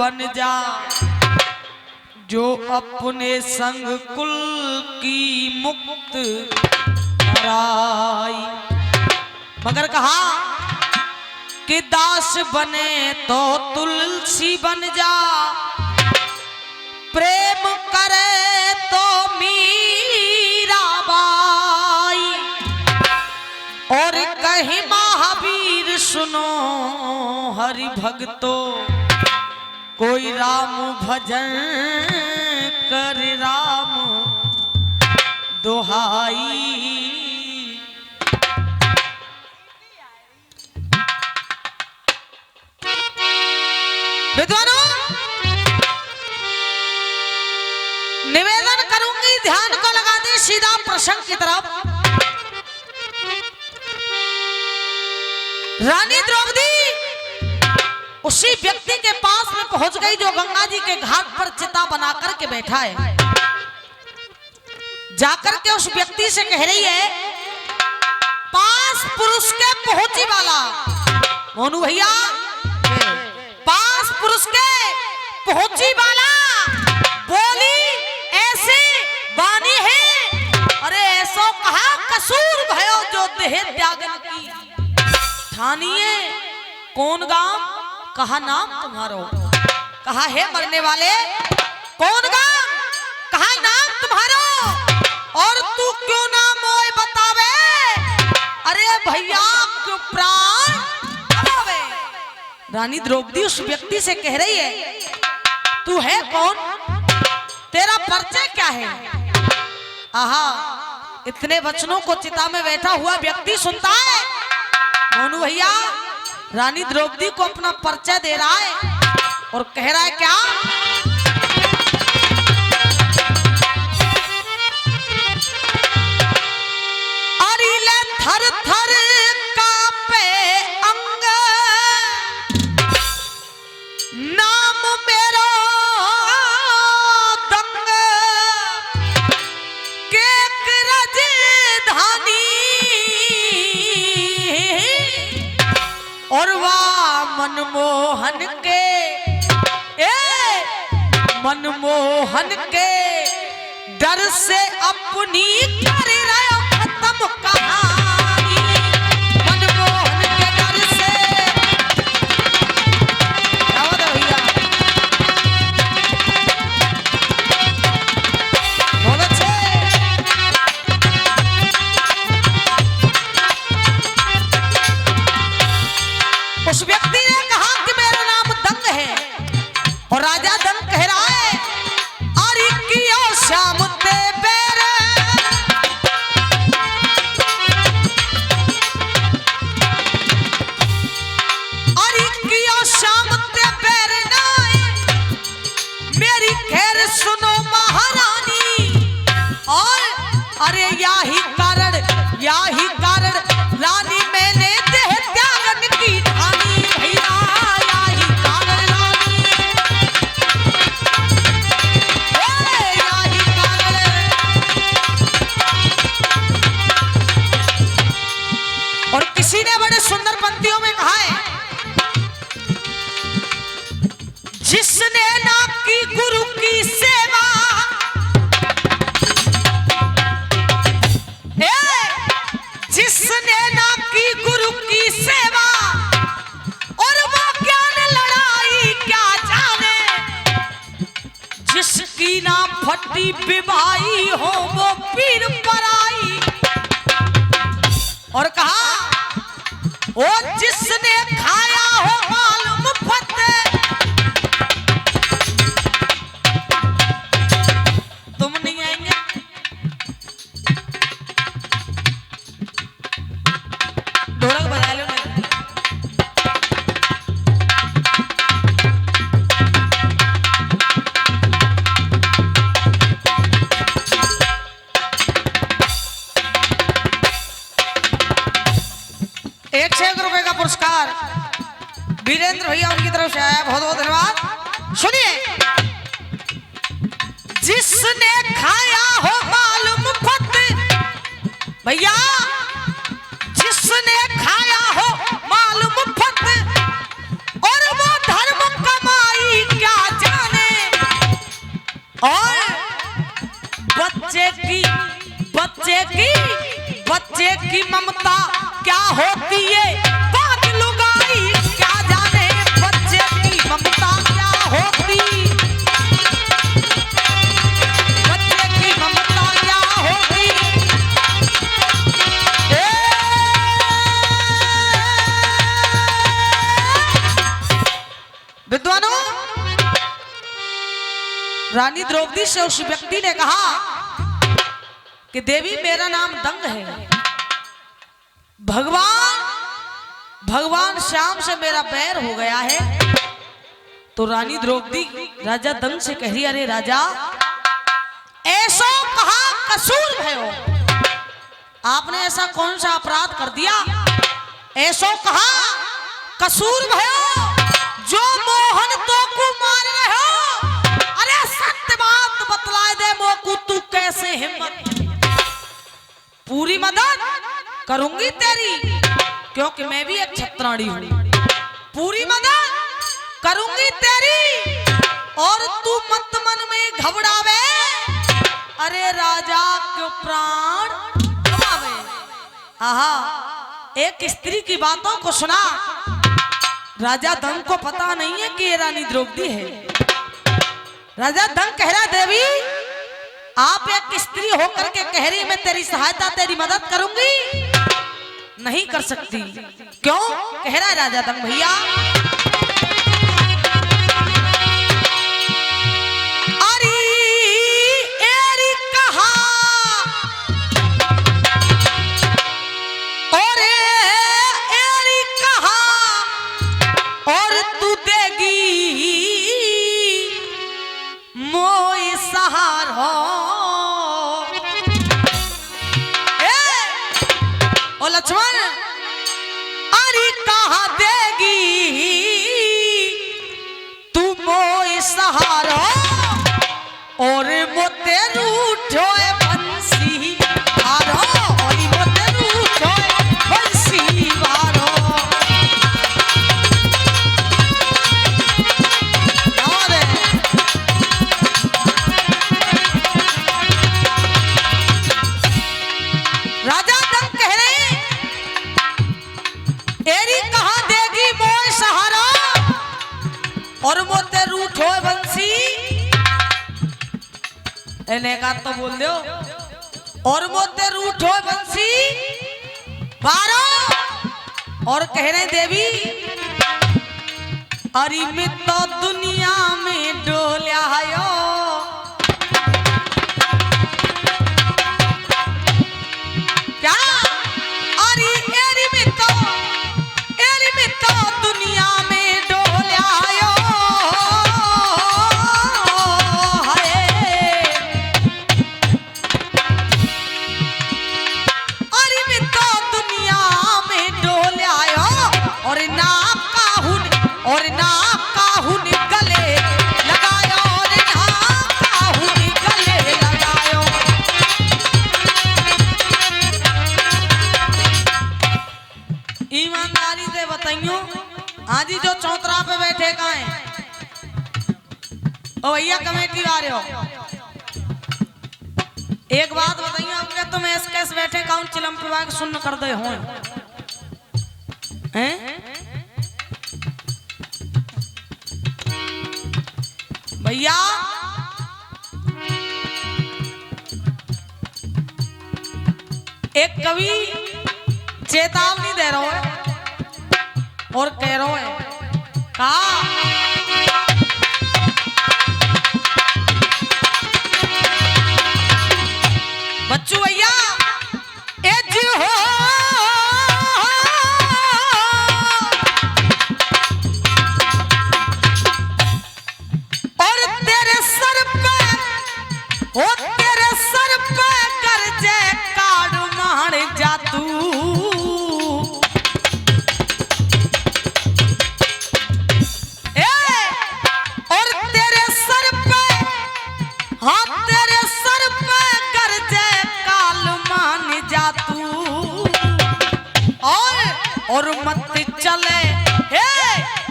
बन जा, जो अपने संग कुल की मुक्त कराई। मगर कहा कि दास बने तो तुलसी बन जा, प्रेम करे तो मीराबाई। और कहीं महावीर सुनो हरि भक्तो, कोई राम भजन कर राम दोहाई। विद्वानों, निवेदन करूंगी, ध्यान को लगा दी सीधा प्रसंग की तरफ। रानी द्रौपदी उसी व्यक्ति के पास में पहुंच गई जो गंगा जी के घाट पर चिता बना करके बैठा है। जाकर के उस व्यक्ति से कह रही है, पास पुरुष के पहुंची वाला मोनू भैया, पास पुरुष के पहुंची वाला बोली ऐसे बानी है। अरे ऐसो कहा कसूर भयो जो देह त्यागन की, ठानिए कौन गांव, कहा नाम तुम्हारो। कहा है मरने वाले कौन गांव, कहा नाम तुम्हारो। और तू क्यों ना मोय बतावे, अरे भैया क्यों प्राण गवावे। रानी द्रौपदी उस व्यक्ति से कह रही है, तू है कौन, तेरा परिचय क्या है। आहा, इतने वचनों को चिता में बैठा हुआ व्यक्ति सुनता है। मोनू भैया रानी द्रौपदी को अपना परिचय दे रहा है और कह रहा है क्या, अरिले थर थर कांपे अंग, नाम मेरो दंग, केक राजधानी। और वाह मनमोहन के, मनमोहन के डर से अपनी कर रहे हो खत्म कहानी। मनमोहन के डर से, भैया बहुत अच्छे। उस व्यक्ति ने कहा कि मेरा नाम दंग है, और राजा दंग कह रहा है, अरे कियो श्याम ते बेर, अरे कियो श्याम ते बेर नाय, मेरी खैर सुनो महारानी। और अरे याही कारण रानी मैंने देह त्यागन की ठानी। भैया याही कारण रानी, याही कारण। और किसी ने बड़े सुंदर पंक्तियों में कहा है, जिसने ना की गुरु की सेवा, जिसने ना की गुरु की सेवा, और वो ज्ञान लड़ाई क्या जाने, जिसकी ना फटी बिबाई हो वो पीर पराई। और कहा, ओ जिसने खाया हो माल मुफ्त, तुम नहीं आएंगे। ढोलक बजा लो। ₹101 का पुरस्कार वीरेंद्र भैया उनकी तरफ से आया, बहुत बहुत धन्यवाद। सुनिए, जिसने खाया हो माल मुफ्त, भैया जिसने खाया हो माल मुफ्त, और वो धर्म कमाई क्या और बच्चे की ममता क्या होती है बात लुगाई क्या जाने बच्चे की ममता क्या होती बच्चे की ममता क्या होती विद्वानों रानी द्रौपदी से उस व्यक्ति ने कहा कि देवी मेरा नाम दंग है भगवान श्याम से मेरा बैर हो गया है। तो रानी द्रौपदी राजा दंग से कह रही अरे राजा ऐसो कहा कसूर भयो आपने ऐसा कौन सा अपराध कर दिया ऐसो कहा कसूर भयो जो मोहन तो को मार रहे हो अरे सत्य बात बतलाए दे मोकू तू कैसे हिम्मत पूरी मदद करूंगी तेरी क्योंकि मैं भी एक छत्राणी हूं पूरी मदद करूंगी तेरी और तू मत मन में घबरावे अरे राजा क्यों प्राण गवावे आहा एक स्त्री की बातों को सुना राजा दंग को पता नहीं है कि ये रानी द्रौपदी है। राजा दंग कह रहा देवी आप एक स्त्री होकर के कह रही मैं तेरी सहायता तेरी मदद करूंगी नहीं कर सकती क्यों कह रहा है राजा दंग भैया लक्ष्मण अरे कहा देगी तू मोई सहारा और मोते रूठो बंसी हारो और मोते रूठो बंसी हारो राजा दंग कह रहे एरी कहा देगी मोय सहारा और मोते रूठ हो बंसी एने का तो बोल दो और मोते रूठ हो बंसी बारो और कह रहे देवी अरे मैं तो दुनिया में डोल्या आयो क्या दुनिया में डोल्या आयो अरे मैं तो दुनिया में डोल्या आयो और नाक काहुन गले लगायो और नाक काहुन गले लगायो ईमानदारी से बताइयो आजी जो चौतरा पे बैठे कहाँ हैं ओ भैया कमेटी वाले हो एक बात बताइए आपके तुम कैसे बैठे कौन चिलम पिवा के सुन्न कर दे हो हैं भैया एक कवि चेतावनी दे रहा है और कह रहा है कहा बच्चू भैया एज हो और तेरे सर पे हो तेरे सर पे कर्जे काट मार जा तू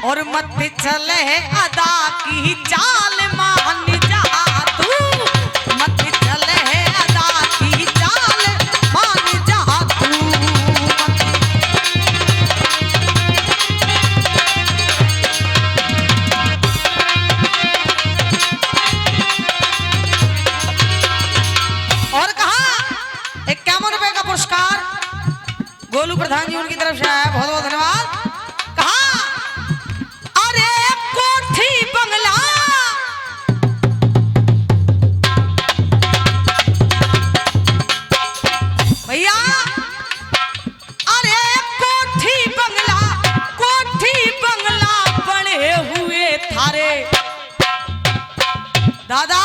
और मत चले अदा की चाल मान जा तू दादा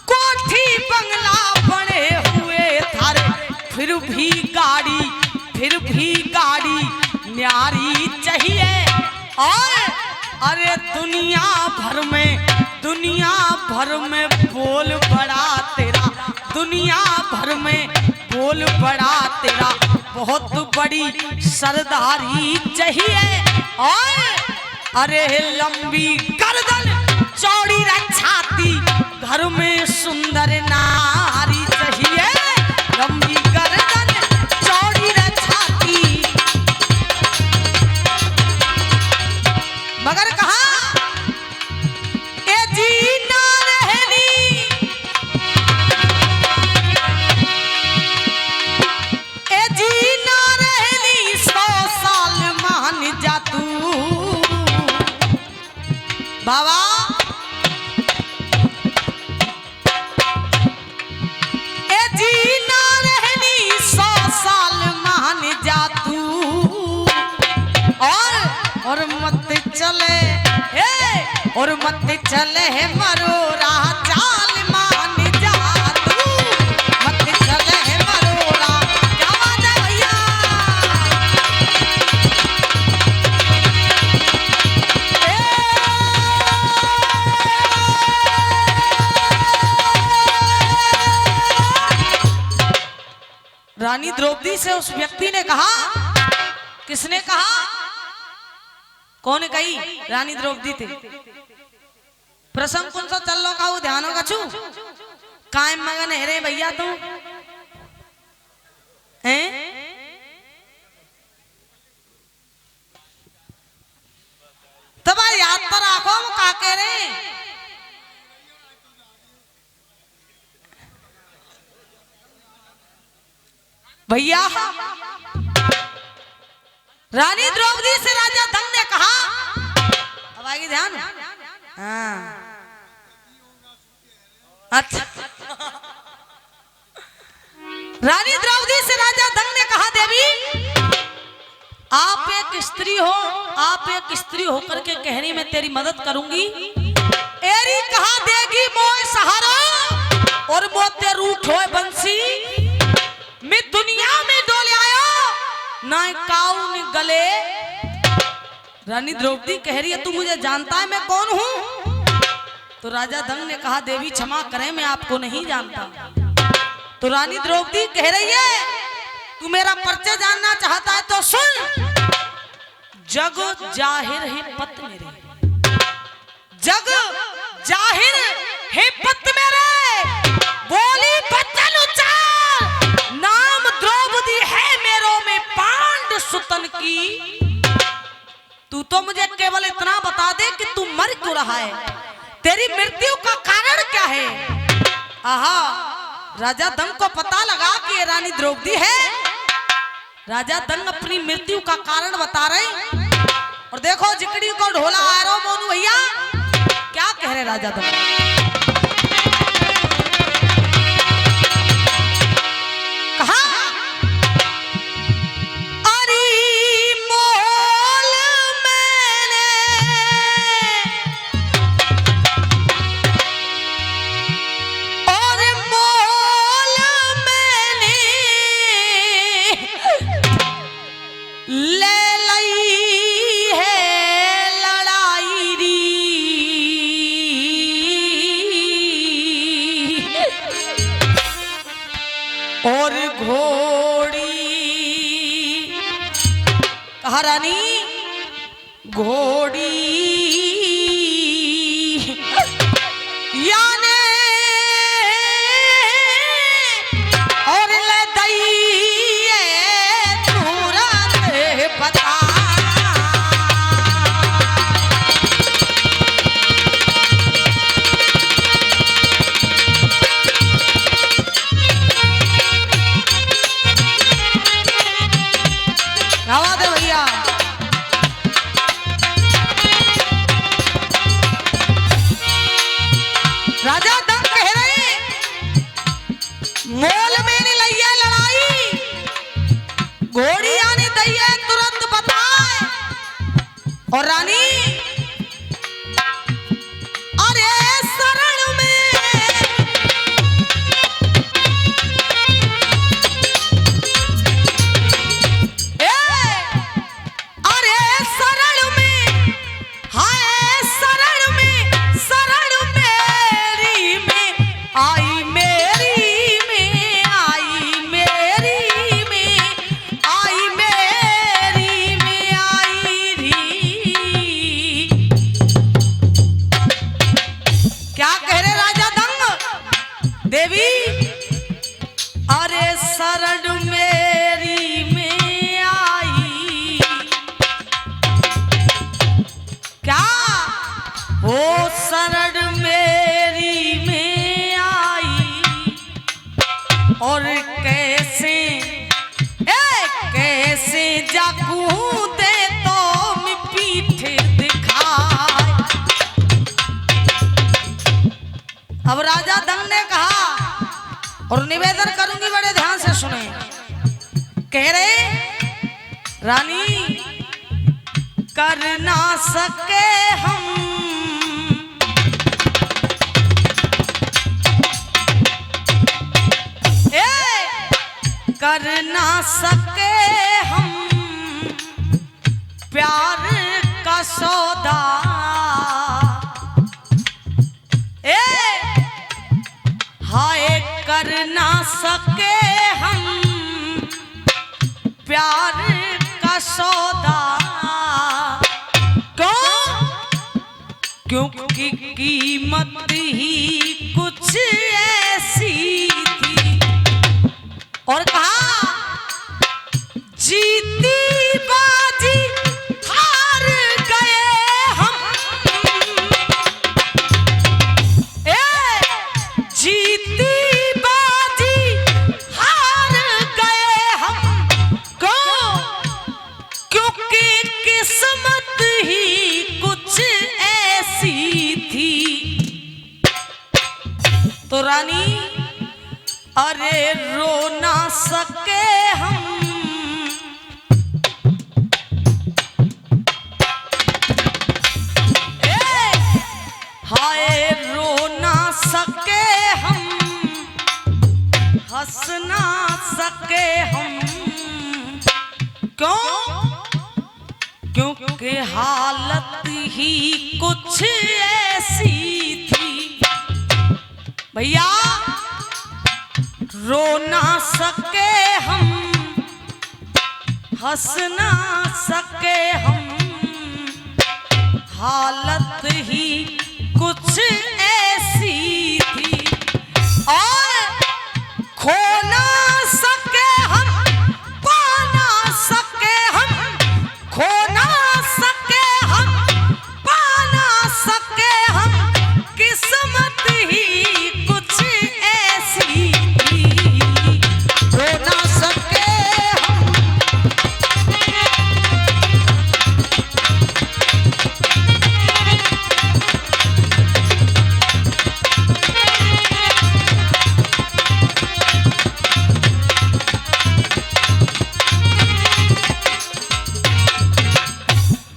कोठी बंगला बने हुए थारे, फिर भी गाड़ी न्यारी चाहिए। और अरे दुनिया भर में बोल बड़ा तेरा, दुनिया भर में बोल बड़ा तेरा, बहुत बड़ी सरदारी चाहिए। और अरे लंबी गर्दन चौड़ी छाती, घर में सुंदर नारी चाहिए। लंबी गर्दन चौड़ी छाती, मगर कहा ए जीना रहनी, ए जीना रहनी 100 साल मान जा तू बाबा। ए जीना रहनी 100 साल मान जा तू, और मत चले और मत चले मरोरा चाल मान जा तू, मत चले मरोरा। क्या बात है भैया। रानी द्रौपदी से उस व्यक्ति ने कहा, किसने कहा, कौन कही? रानी द्रौपदी थे। प्रसंग कौन सा चल लो का वो ध्यान होगा छू कायम मगन है रे भैया तुम हैं। तब याद तो रखो वो का कह रहे भैया। रानी द्रौपदी से राजा दंग ने कहा, अब आगे ध्यान। हाँ अच्छा। रानी द्रौपदी से राजा दंग ने कहा, देवी आप एक स्त्री हो, आप एक स्त्री होकर के कहने में तेरी मदद करूंगी। एरी कहा देगी मोय सहारा और मोते रूठ होए बंसी, मैं दुनिया में डोले आयो ना काउन गले। रानी द्रौपदी कह रही है तू मुझे जानता है मैं कौन हूं? तो राजा दंग ने कहा देवी क्षमा करें मैं आपको नहीं जानता। तो रानी द्रौपदी कह रही है तू मेरा परिचय जानना चाहता है तो सुन। जग जाहिर है पत मेरे, जग जाहिर है पत मेरे, बोली बचन उच्चार, नाम द्रौपदी है मेरो में पांड सुतन की। तू तो मुझे केवल इतना बता दे कि तू मर क्यों रहा है, तेरी मृत्यु का कारण क्या है। आहा राजा दंग को पता लगा कि ये रानी द्रौपदी है। राजा दंग अपनी मृत्यु का कारण बता रहे और देखो जिकड़ी को ढोला आ रहा मोनू भैया क्या कह रहे राजा दंग। और घोड़ी कहा रानी घोड़ी याने और ले दइए तुरंत बता। भैया राजा दंग कह रहे मोल में नहीं लइया लड़ाई, घोड़ी आने दइए तुरंत बताए। और रानी अरे सर अब राजा दंग ने कहा, और निवेदन करूंगी बड़े ध्यान से सुने, कह रहे रानी कर ना सके हम कर ना सके हम प्यार का सौदा, हाय कर ना सके हम प्यार का सौदा, क्योंकि कीमत ही कुछ ऐसी थी। और कहा जीती बाजी हार गए हम, जीती बाजी हार गए हम, क्योंकि किस्मत ही कुछ ऐसी थी। तो रानी अरे रो ना सके हम, हाय रो ना सके हम, हंस ना सके हम, क्योंकि हालत ही कुछ ऐसी थी। भैया रो ना सके हम, हंस ना सके हम, हालत ही कुछ ऐसी थी। और खो ना सके हम, पा ना सके हम, खो ना सके हम, पा ना सके हम, किस्मत ही कुछ ऐसी थी। रो ना सके हम,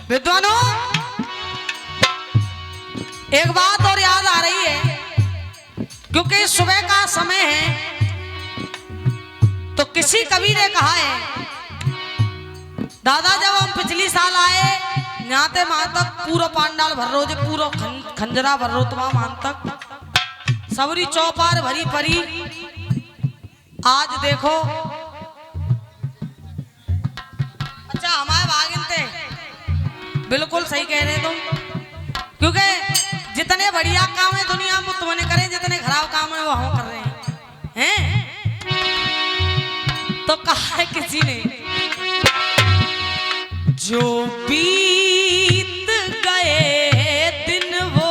विद्वानों एक बात और याद आ रही है, क्योंकि सुबह का समय है, तो किसी कवि ने कहा है दादा जब हम पिछली साल आए न्याते मां तक पूरा पांडाल भर रोजे पूरा खंजरा भर रोतवा मान तक सबरी चौपार भरी परी। आज देखो अच्छा हमारे भागिन थे, बिल्कुल सही कह रहे तुम, क्योंकि जितने बढ़िया काम है दुनिया में तुमने करे, जितने खराब काम है वो हम कर रहे हैं। तो कहा है किसी ने जो बीत गए दिन वो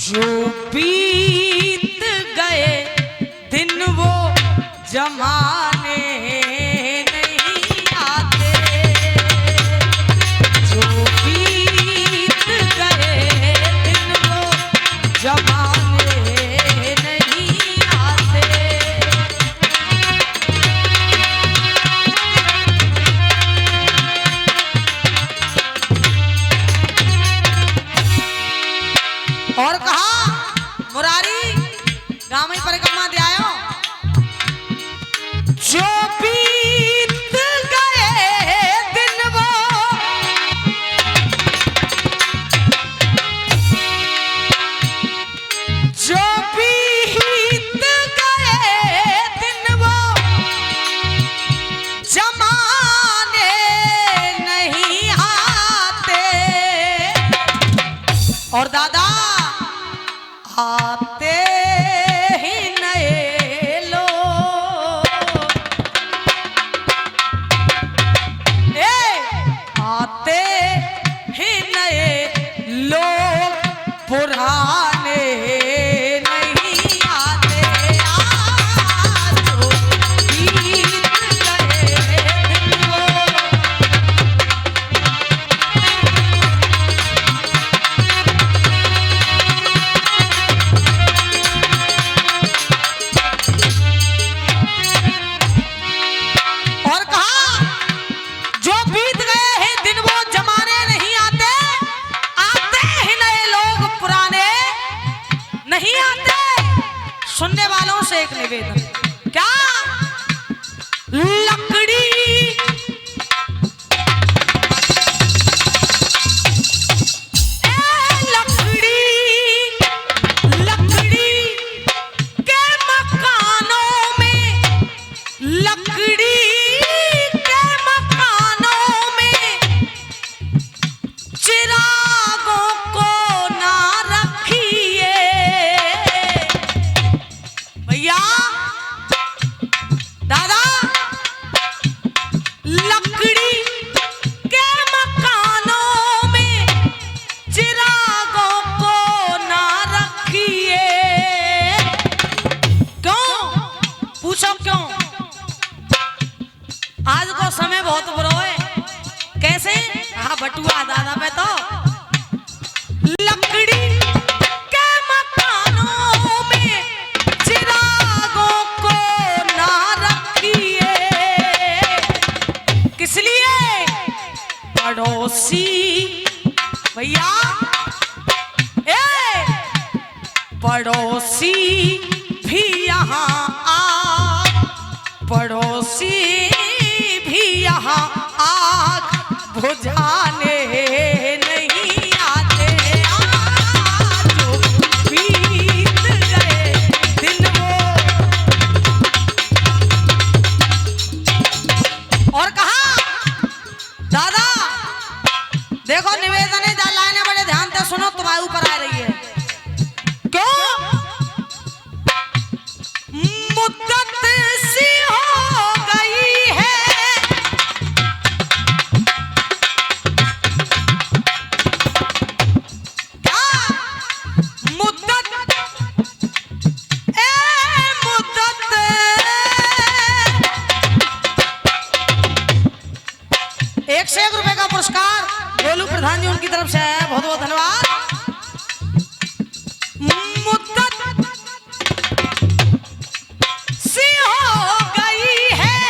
जो बीत गए दिन वो जमाने नहीं आते, जो बीत गए दिन वो जमाने नहीं आते। और कहा मुरारी गाँव में परिक्रमा दे आयो, जो बीत गए दिन वो जो बीत गए दिन वो जमाने नहीं आते। और दादा आते ही नए लोग, आते ही नए लोग पुराने नहीं आते। आज जो बीत गए दिन वो से एक निवेदन, क्या लकड़ी समय बहुत बुरा है। कैसे? हाँ बटुआ दादा पे तो लकड़ी के मकानों में चिरागों को ना रखिए, किस लिए? पड़ोसी भैया, पड़ोसी भी यहाँ आ, पड़ोसी यहाँ आग बुझाने नहीं आते। जो बीत गए दिन वो, और कहा दादा देखो निवेदन है, लाइनें बड़े ध्यान से सुनो, तुम्हारे ऊपर आ रही है। क्यों? मुद्दत सी हो गई है, ₹101 का पुरस्कार गोलू प्रधान जी उनकी तरफ से है, बहुत बहुत धन्यवाद। मुद्दत सी हो गई है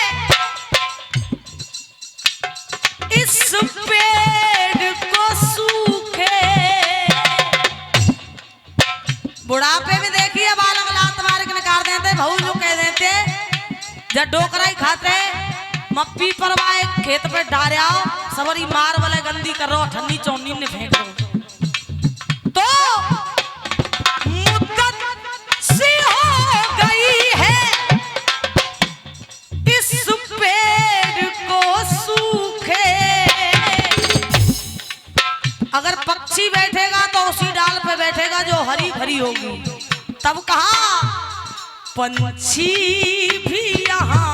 इस पेड़ को सूखे, बुढ़ापे में देखिए बालक लात मार के निकाल देते, भाऊ जो कह देते जब डोकरा ही खाते मप्पी परवाए खेत पे डारिया सबरी मार वाले गंदी कर रो ठन्नी चौनी ने फेंक दो। तो मुद्दत सी हो गई है इस पेड़ को सूखे, अगर पक्षी बैठेगा तो उसी डाल पे बैठेगा जो हरी भरी होगी। तब कहा पंछी भी यहाँ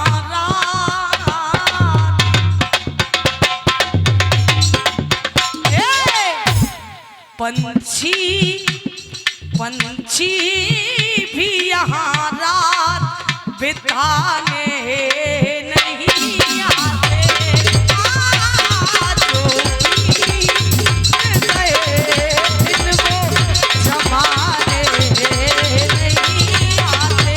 पंछी, पंछी भी यहाँ रात बिताने नहीं आते। जो बीत गए दिन वो जमाने नहीं आते।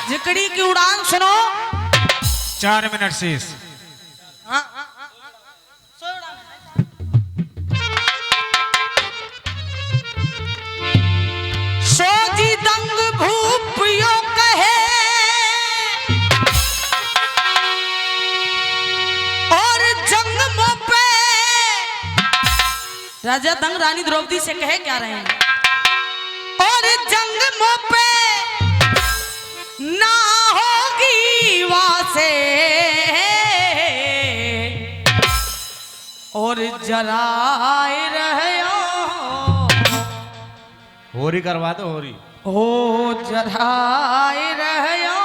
जिकड़ी की उड़ान सुनो, 4 मिनट शेष। सोजी दंग भूपियो कहे और जंगमों पे, राजा दंग रानी द्रौपदी से कहे क्या रहे हैं, और जंगमों पे ना होगी वासे और जराए रहो, होरी करवा दो होरी, ओ जराए रहो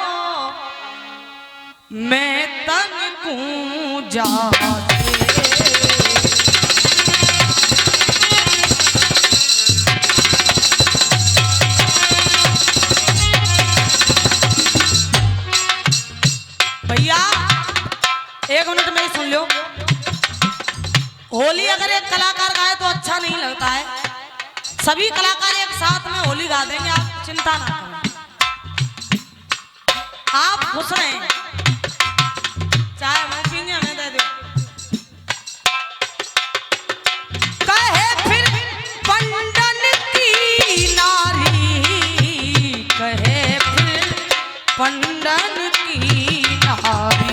मैं तन को जाते। भैया 1 मिनट में ही सुन लो, होली अगर एक कलाकार गाए तो अच्छा नहीं लगता है, सभी कलाकार एक साथ में होली गा देंगे, आप चिंता ना करें। आप खुश रहें, चाहे मैं पीने हमें दे दो। कहे फिर पंडन की नारी, कहे फिर पंडन की नारी।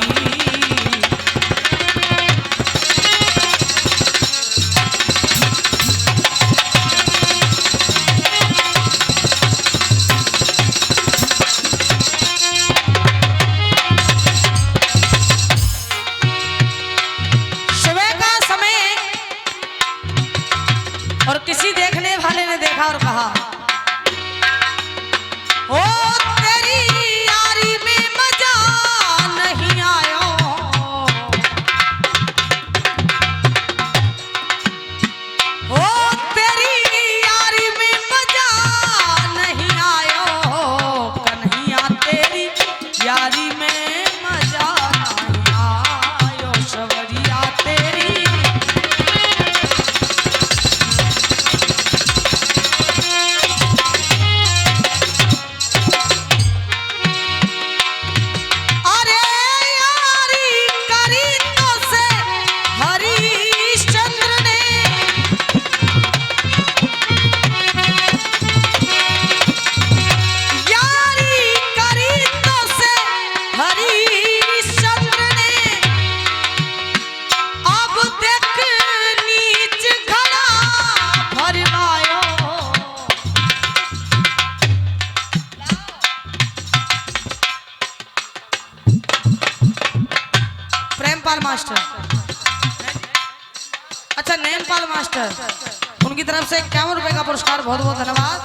और किसी देखने वाले ने देखा और कहा, ओ तेरी यारी में मजा नहीं आयो, ओ तेरी यारी में मजा नहीं आयो, कन्हैया तेरी यारी में मजा नहीं आयो, सवरिया तेरी। प्रेमपाल मास्टर, अच्छा नेमपाल मास्टर, उनकी तरफ से 51 रुपए का पुरस्कार, बहुत बहुत धन्यवाद।